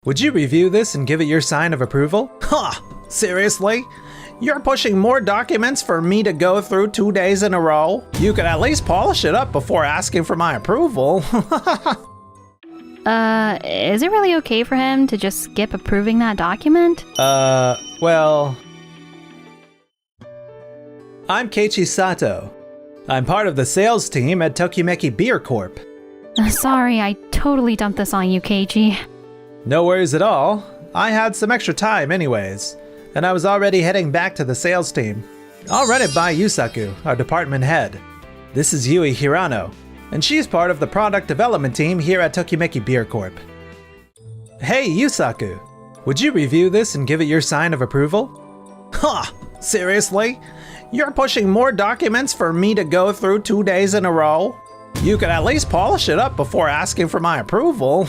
Would you review this and give it your sign of approval? Huh, seriously? You're pushing more documents for me to go through 2 days in a row? You could at least polish it up before asking for my approval. Is it really okay for him to just skip approving that document? Well... I'm Keiichi Sato. I'm part of the sales team at Tokimeki Beer Corp. Sorry, I totally dumped this on you, Keiichi. No worries at all. I had some extra time anyways, and I was already heading back to the sales team. I'll run it by Yusaku, our department head. This is Yui Hirano, and she's part of the product development team here at Tokimeki Beer Corp. Hey Yusaku, would you review this and give it your sign of approval? Huh, seriously? You're pushing more documents for me to go through 2 days in a row? You could at least polish it up before asking for my approval.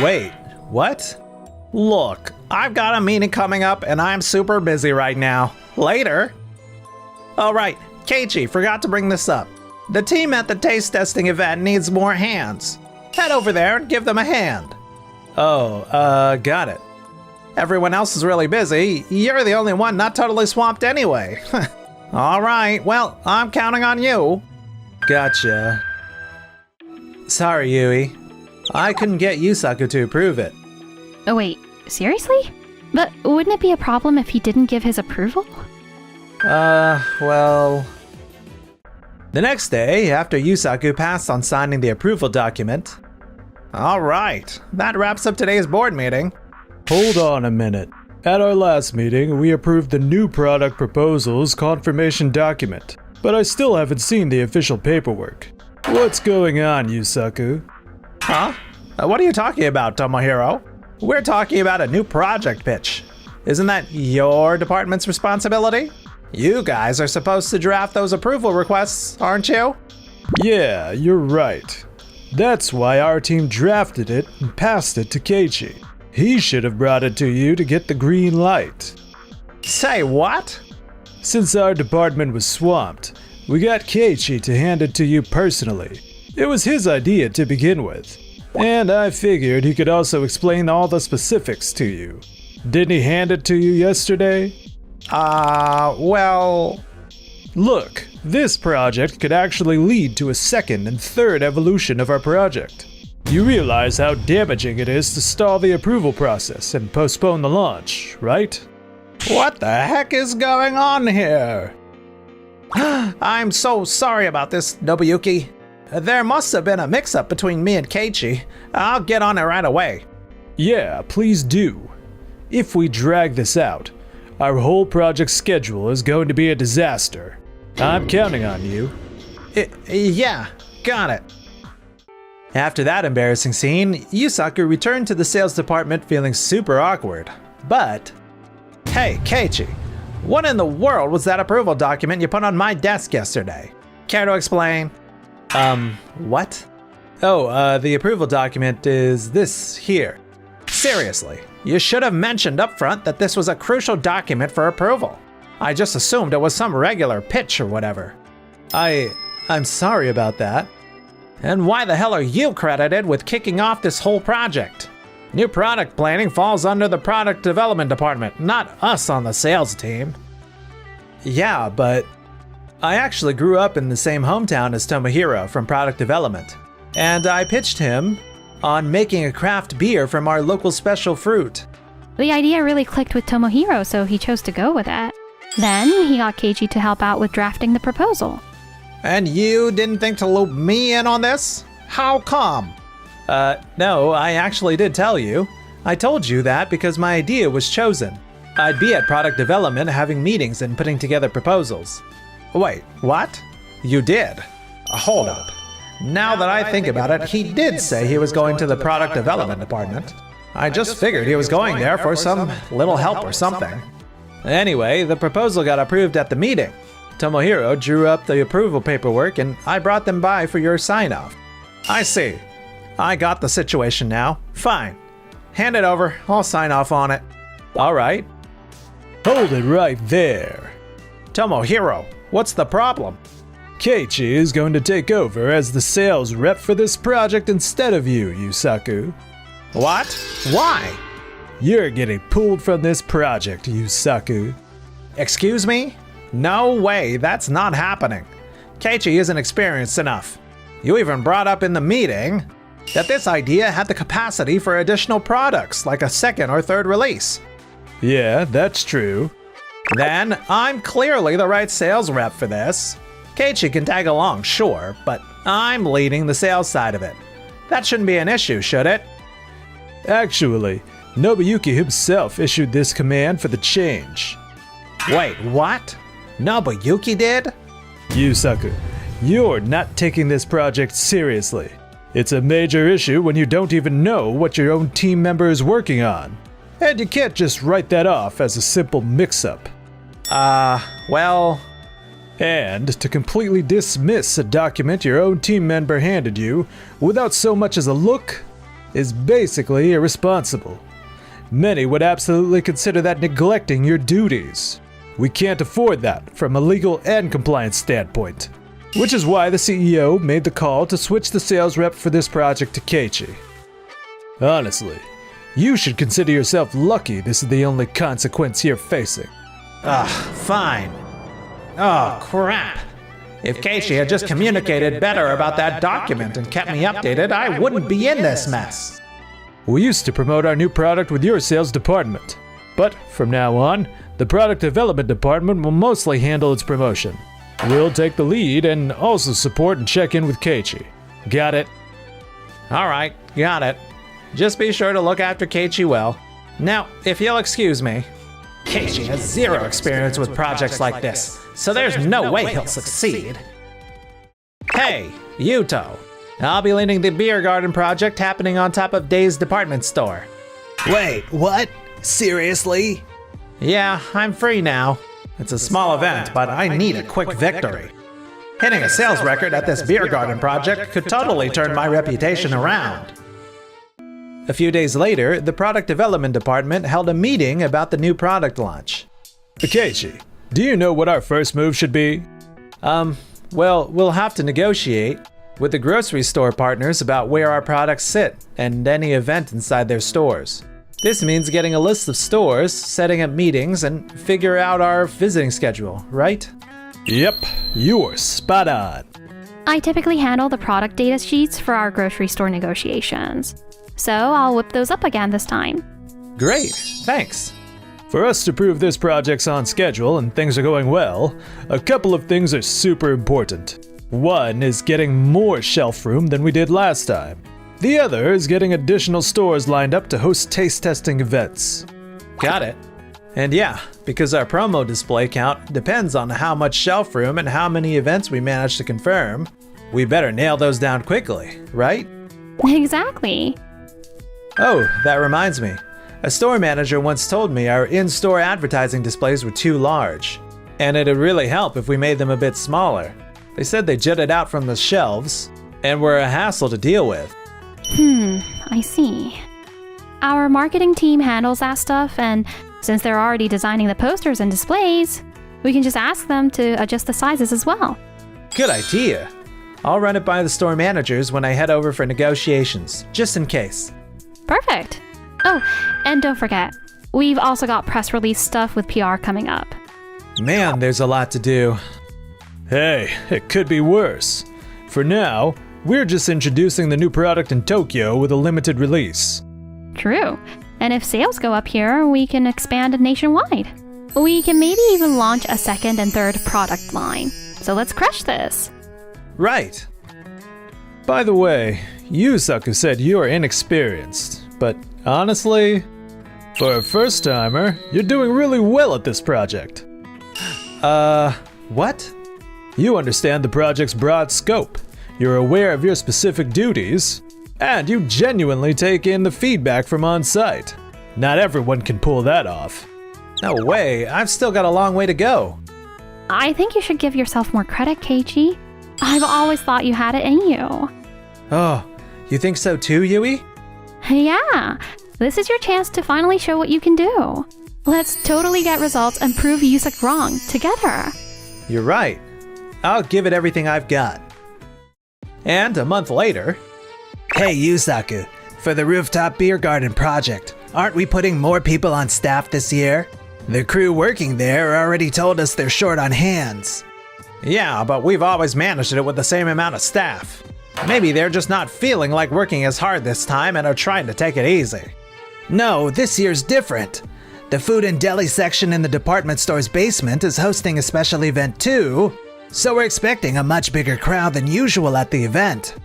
Wait, what? Look, I've got a meeting coming up and I'm super busy right now. Later. Oh right, Keiichi forgot to bring this up. The team at the taste testing event needs more hands. Head over there and give them a hand. Oh, got it. Everyone else is really busy. You're the only one not totally swamped anyway. All right, well, I'm counting on you. Gotcha. Sorry, Yui. I couldn't get Yusaku to approve it. Oh wait, seriously? But wouldn't it be a problem if he didn't give his approval? Well... The next day, after Yusaku passed on signing the approval document... All right, that wraps up today's board meeting. Hold on a minute. At our last meeting, we approved the new product proposals confirmation document, but I still haven't seen the official paperwork. What's going on, Yusaku? Huh? What are you talking about, Tomohiro? We're talking about a new project pitch. Isn't that your department's responsibility? You guys are supposed to draft those approval requests, aren't you? Yeah, you're right. That's why our team drafted it and passed it to Keiichi. He should have brought it to you to get the green light. Say what? Since our department was swamped, we got Keiichi to hand it to you personally. It was his idea to begin with, and I figured he could also explain all the specifics to you. Didn't he hand it to you yesterday? Well... Look, this project could actually lead to a second and third evolution of our project. You realize how damaging it is to stall the approval process and postpone the launch, right? What the heck is going on here? I'm so sorry about this, Nobuyuki. There must have been a mix-up between me and Keiichi. I'll get on it right away. Yeah, please do. If we drag this out, our whole project schedule is going to be a disaster. I'm counting on you. Yeah, got it. After that embarrassing scene, Yusaku returned to the sales department feeling super awkward. But... Hey, Keiichi, what in the world was that approval document you put on my desk yesterday? Care to explain? What? Oh, the approval document is this here. Seriously, you should have mentioned up front that this was a crucial document for approval. I just assumed it was some regular pitch or whatever. I'm sorry about that. And why the hell are you credited with kicking off this whole project? New product planning falls under the product development department, not us on the sales team. Yeah, but I actually grew up in the same hometown as Tomohiro from product development, and I pitched him on making a craft beer from our local special fruit. The idea really clicked with Tomohiro, so he chose to go with that. Then he got Keiichi to help out with drafting the proposal. And you didn't think to loop me in on this? How come? No, I actually did tell you. I told you that because my idea was chosen. I'd be at product development having meetings and putting together proposals. Wait, what? You did? Hold up. Now that I think about it, he did say he was going to the product development department. I just figured he was going there for some little help or something. Anyway, the proposal got approved at the meeting. Tomohiro drew up the approval paperwork and I brought them by for your sign-off. I see. I got the situation now. Fine. Hand it over. I'll sign off on it. All right. Hold it right there. Tomohiro, what's the problem? Keiichi is going to take over as the sales rep for this project instead of you, Yusaku. What? Why? You're getting pulled from this project, Yusaku. Excuse me? No way, that's not happening. Keiichi isn't experienced enough. You even brought up in the meeting that this idea had the capacity for additional products, like a second or third release. Yeah, that's true. Then I'm clearly the right sales rep for this. Keiichi can tag along, sure, but I'm leading the sales side of it. That shouldn't be an issue, should it? Actually, Nobuyuki himself issued this command for the change. Wait, what? Nobuyuki did? Yusaku, you're not taking this project seriously. It's a major issue when you don't even know what your own team member is working on. And you can't just write that off as a simple mix-up. Well... And to completely dismiss a document your own team member handed you without so much as a look is basically irresponsible. Many would absolutely consider that neglecting your duties. We can't afford that from a legal and compliance standpoint. Which is why the CEO made the call to switch the sales rep for this project to Keiichi. Honestly, you should consider yourself lucky this is the only consequence you're facing. Fine. Oh, crap. If Keiichi had just communicated better about that document and kept me updated, I wouldn't be in this mess. We used to promote our new product with your sales department. But from now on, the product development department will mostly handle its promotion. We'll take the lead and also support and check in with Keiichi. Got it? Alright, got it. Just be sure to look after Keiichi well. Now, if you'll excuse me, Keiichi has zero experience with projects like this, so there's no way he'll succeed. Hey, Yuto. I'll be leading the beer garden project happening on top of Day's department store. Wait, what? Seriously? Yeah, I'm free now. It's a small event, but I need a quick victory. Hitting a sales record at this beer garden project could totally turn my reputation around. A few days later, the product development department held a meeting about the new product launch. Keiichi, do you know what our first move should be? Well, we'll have to negotiate with the grocery store partners about where our products sit and any event inside their stores. This means getting a list of stores, setting up meetings, and figure out our visiting schedule, right? Yep, you're spot on. I typically handle the product data sheets for our grocery store negotiations, so I'll whip those up again this time. Great, thanks. For us to prove this project's on schedule and things are going well, a couple of things are super important. One is getting more shelf room than we did last time. The other is getting additional stores lined up to host taste testing events. Got it. And yeah, because our promo display count depends on how much shelf room and how many events we manage to confirm, we better nail those down quickly, right? Exactly. Oh, that reminds me. A store manager once told me our in-store advertising displays were too large, and it'd really help if we made them a bit smaller. They said they jutted out from the shelves and were a hassle to deal with. I see. Our marketing team handles that stuff, and since they're already designing the posters and displays, we can just ask them to adjust the sizes as well. Good idea. I'll run it by the store managers when I head over for negotiations, just in case. Perfect. Oh, and don't forget, we've also got press release stuff with PR coming up. Man, there's a lot to do. Hey, it could be worse. For now, we're just introducing the new product in Tokyo with a limited release. True. And if sales go up here, we can expand nationwide. We can maybe even launch a second and third product line. So let's crush this. Right. By the way, Yusaku said you're inexperienced, but honestly, for a first-timer, you're doing really well at this project. What? You understand the project's broad scope, you're aware of your specific duties, and you genuinely take in the feedback from on-site. Not everyone can pull that off. No way, I've still got a long way to go. I think you should give yourself more credit, Keiichi. I've always thought you had it in you. Oh, you think so too, Yui? Yeah, this is your chance to finally show what you can do. Let's totally get results and prove Yusaku wrong together. You're right. I'll give it everything I've got. And a month later... Hey Yusaku, For the rooftop beer garden project, aren't we putting more people on staff this year? The crew working there already told us they're short on hands. Yeah, but we've always managed it with the same amount of staff. Maybe they're just not feeling like working as hard this time and are trying to take it easy. No, this year's different. The food and deli section in the department store's basement is hosting a special event too, so we're expecting a much bigger crowd than usual at the event.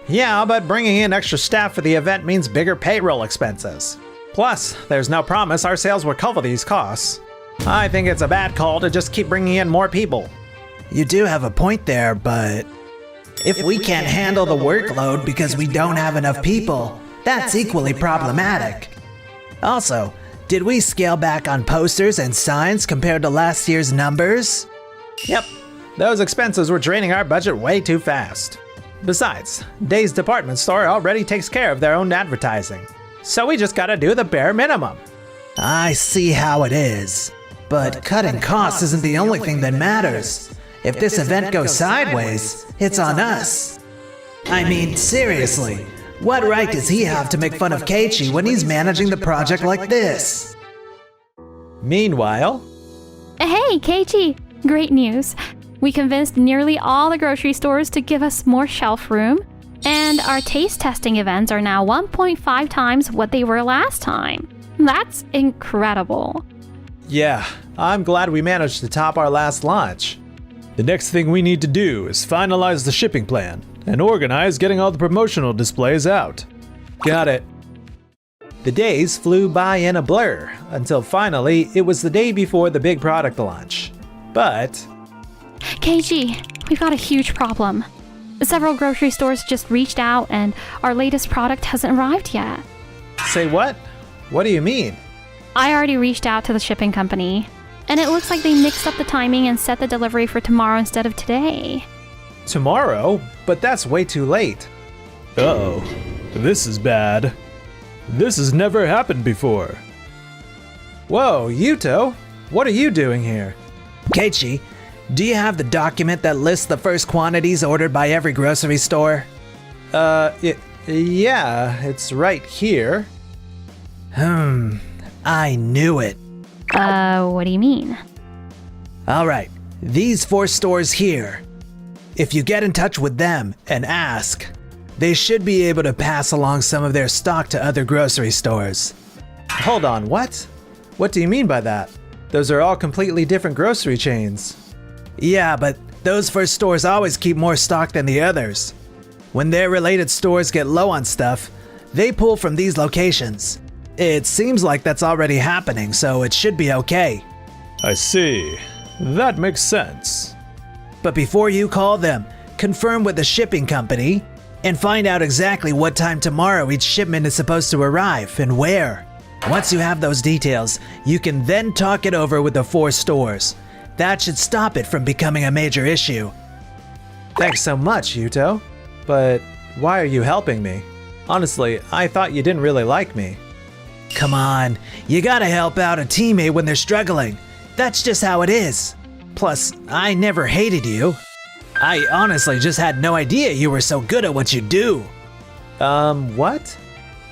Yeah, but bringing in extra staff for the event means bigger payroll expenses. Plus, there's no promise our sales will cover these costs. I think it's a bad call to just keep bringing in more people. You do have a point there, but if we can't handle the workload because we don't have enough people, that's equally problematic. Also, did we scale back on posters and signs compared to last year's numbers? Yep, those expenses were draining our budget way too fast. Besides, Day's department store already takes care of their own advertising, so we just gotta do the bare minimum. I see how it is, but cutting costs isn't the only thing that matters. If this event goes sideways, it's on us. I mean, seriously, what right does he have to make fun of Keiichi when he's managing the project like this? Meanwhile, Hey, Keiichi! Great news. We convinced nearly all the grocery stores to give us more shelf room, and our taste testing events are now 1.5 times what they were last time. That's incredible. yeah, I'm glad we managed to top our last launch. The next thing we need to do is finalize the shipping plan and organize getting all the promotional displays out. Got it. The days flew by in a blur until finally it was the day before the big product launch. But Keiichi, we've got a huge problem. Several grocery stores just reached out and our latest product hasn't arrived yet. say what? What do you mean? I already reached out to the shipping company, and it looks like they mixed up the timing and set the delivery for tomorrow instead of today. Tomorrow? But that's way too late. Uh-oh, this is bad. This has never happened before. Whoa, Yuto, what are you doing here? Keiichi, do you have the document that lists the first quantities ordered by every grocery store? Yeah, it's right here. I knew it. What do you mean? Alright, these 4 stores here. If you get in touch with them and ask, they should be able to pass along some of their stock to other grocery stores. Hold on, what? What do you mean by that? Those are all completely different grocery chains. Yeah, but those first stores always keep more stock than the others. When their related stores get low on stuff, they pull from these locations. It seems like that's already happening, so it should be okay. I see. That makes sense. But before you call them, confirm with the shipping company and find out exactly what time tomorrow each shipment is supposed to arrive and where. Once you have those details, you can then talk it over with the 4 stores. That should stop it from becoming a major issue. Thanks so much, Yuto. But why are you helping me? Honestly, I thought you didn't really like me. Come on, you gotta help out a teammate when they're struggling. That's just how it is. Plus, I never hated you. I honestly just had no idea you were so good at what you do. What?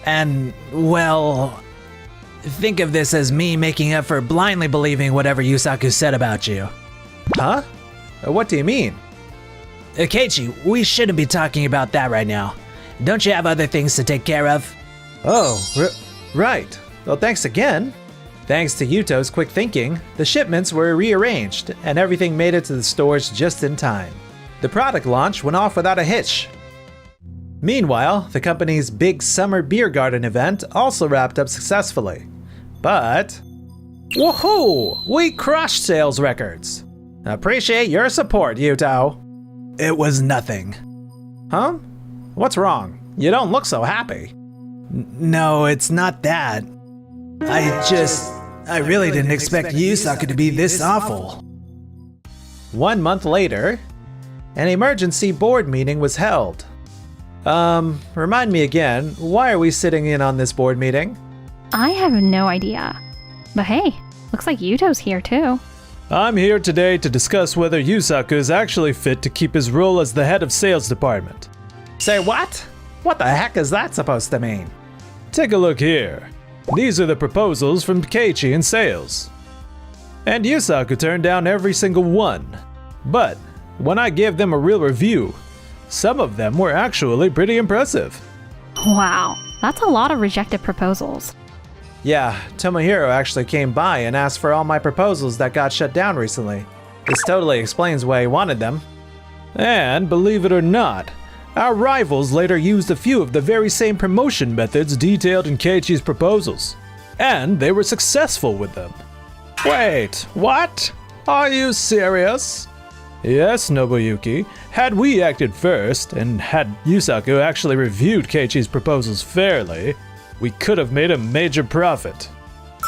And, well, think of this as me making up for blindly believing whatever Yusaku said about you. Huh? What do you mean? Keiichi, we shouldn't be talking about that right now. Don't you have other things to take care of? Oh, right. Well, thanks again. Thanks to Yuto's quick thinking, the shipments were rearranged and everything made it to the stores just in time. The product launch went off without a hitch. Meanwhile, the company's big summer beer garden event also wrapped up successfully. But woohoo! We crushed sales records. Appreciate your support, Yuto. It was nothing. Huh? What's wrong? You don't look so happy. No, it's not that. I really didn't expect Yusaku to be this awful. 1 month later, an emergency board meeting was held. Remind me again, why are we sitting in on this board meeting? I have no idea. But hey, looks like Yuto's here too. I'm here today to discuss whether Yusaku is actually fit to keep his role as the head of sales department. Say what? What the heck is that supposed to mean? Take a look here. These are the proposals from Keiichi in sales. And Yusaku turned down every single one. But when I gave them a real review, some of them were actually pretty impressive. Wow, that's a lot of rejected proposals. Yeah, Tomohiro actually came by and asked for all my proposals that got shut down recently. This totally explains why he wanted them. And believe it or not, our rivals later used a few of the very same promotion methods detailed in Keiichi's proposals. And they were successful with them. Wait, what? Are you serious? Yes, Nobuyuki. Had we acted first, and had Yusaku actually reviewed Keiichi's proposals fairly, we could have made a major profit.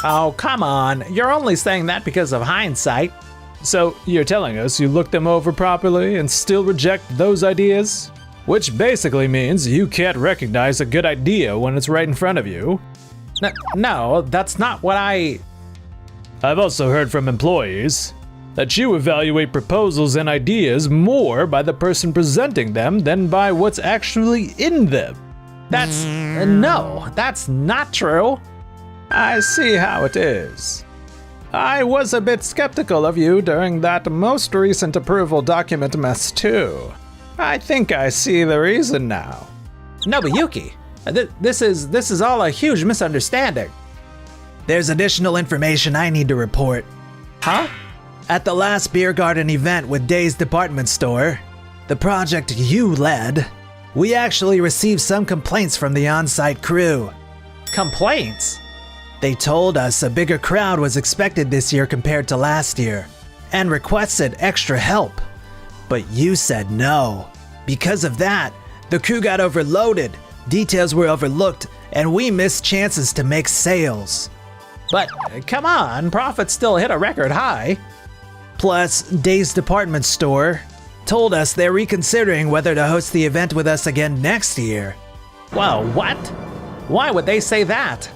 Oh, come on. You're only saying that because of hindsight. So you're telling us you looked them over properly and still reject those ideas? Which basically means you can't recognize a good idea when it's right in front of you. No, that's not what I... I've also heard from employees that you evaluate proposals and ideas more by the person presenting them than by what's actually in them. No, that's not true. I see how it is. I was a bit skeptical of you during that most recent approval document mess too. I think I see the reason now. Nobuyuki, this is all a huge misunderstanding. There's additional information I need to report. Huh? At the last Beer Garden event with Day's department store, the project you led, we actually received some complaints from the on-site crew. Complaints? They told us a bigger crowd was expected this year compared to last year, and requested extra help. But you said no. Because of that, the crew got overloaded, details were overlooked, and we missed chances to make sales. But come on, profits still hit a record high. Plus, Day's department store told us they're reconsidering whether to host the event with us again next year. Whoa, what? Why would they say that?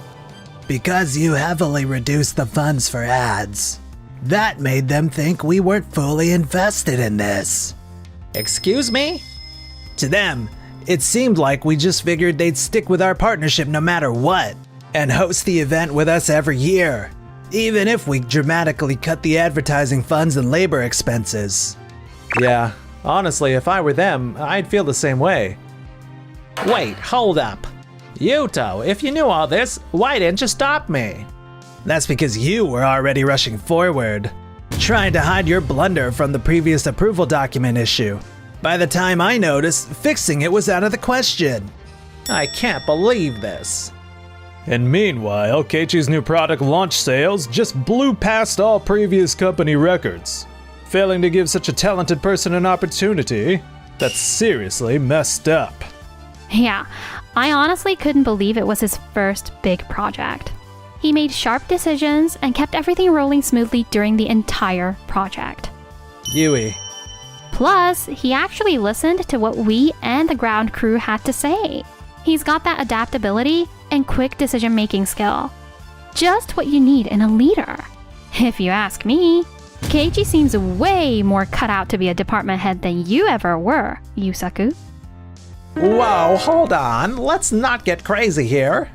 Because you heavily reduced the funds for ads. That made them think we weren't fully invested in this. Excuse me? To them, it seemed like we just figured they'd stick with our partnership no matter what, and host the event with us every year, even if we dramatically cut the advertising funds and labor expenses. Yeah, honestly, if I were them, I'd feel the same way. Wait, hold up. Yuto, if you knew all this, why didn't you stop me? That's because you were already rushing forward, trying to hide your blunder from the previous approval document issue. By the time I noticed, fixing it was out of the question. I can't believe this. And meanwhile, Keiichi's new product launch sales just blew past all previous company records. Failing to give such a talented person an opportunity, that's seriously messed up. Yeah, I honestly couldn't believe it was his first big project. He made sharp decisions and kept everything rolling smoothly during the entire project. Yui. Plus, he actually listened to what we and the ground crew had to say. He's got that adaptability and quick decision-making skill. Just what you need in a leader. If you ask me, Keiichi seems way more cut out to be a department head than you ever were, Yusaku. Whoa, hold on. Let's not get crazy here.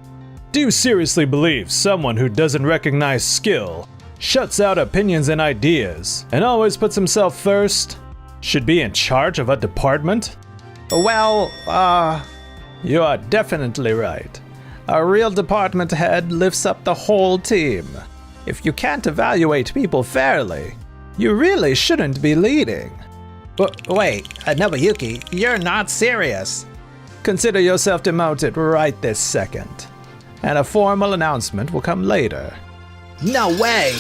Do you seriously believe someone who doesn't recognize skill, shuts out opinions and ideas, and always puts himself first, should be in charge of a department? Well, you are definitely right. A real department head lifts up the whole team. If you can't evaluate people fairly, you really shouldn't be leading. Wait, Nobuyuki, you're not serious. Consider yourself demoted right this second, and a formal announcement will come later. No way!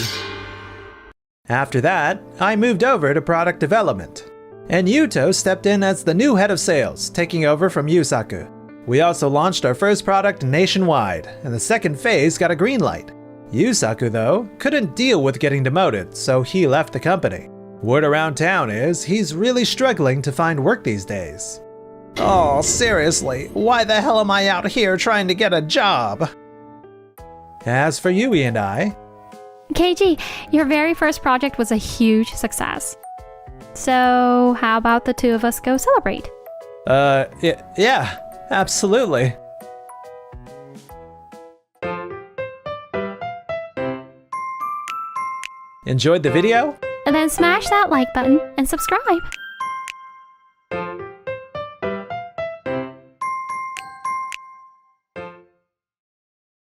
After that, I moved over to product development, and Yuto stepped in as the new head of sales, taking over from Yusaku. We also launched our first product nationwide, and the second phase got a green light. Yusaku, though, couldn't deal with getting demoted, so he left the company. Word around town is he's really struggling to find work these days. Oh, seriously, why the hell am I out here trying to get a job? As for Yui and I, Keiichi, your very first project was a huge success. So, how about the two of us go celebrate? yeah, Absolutely. Enjoyed the video? And then smash that like button and subscribe.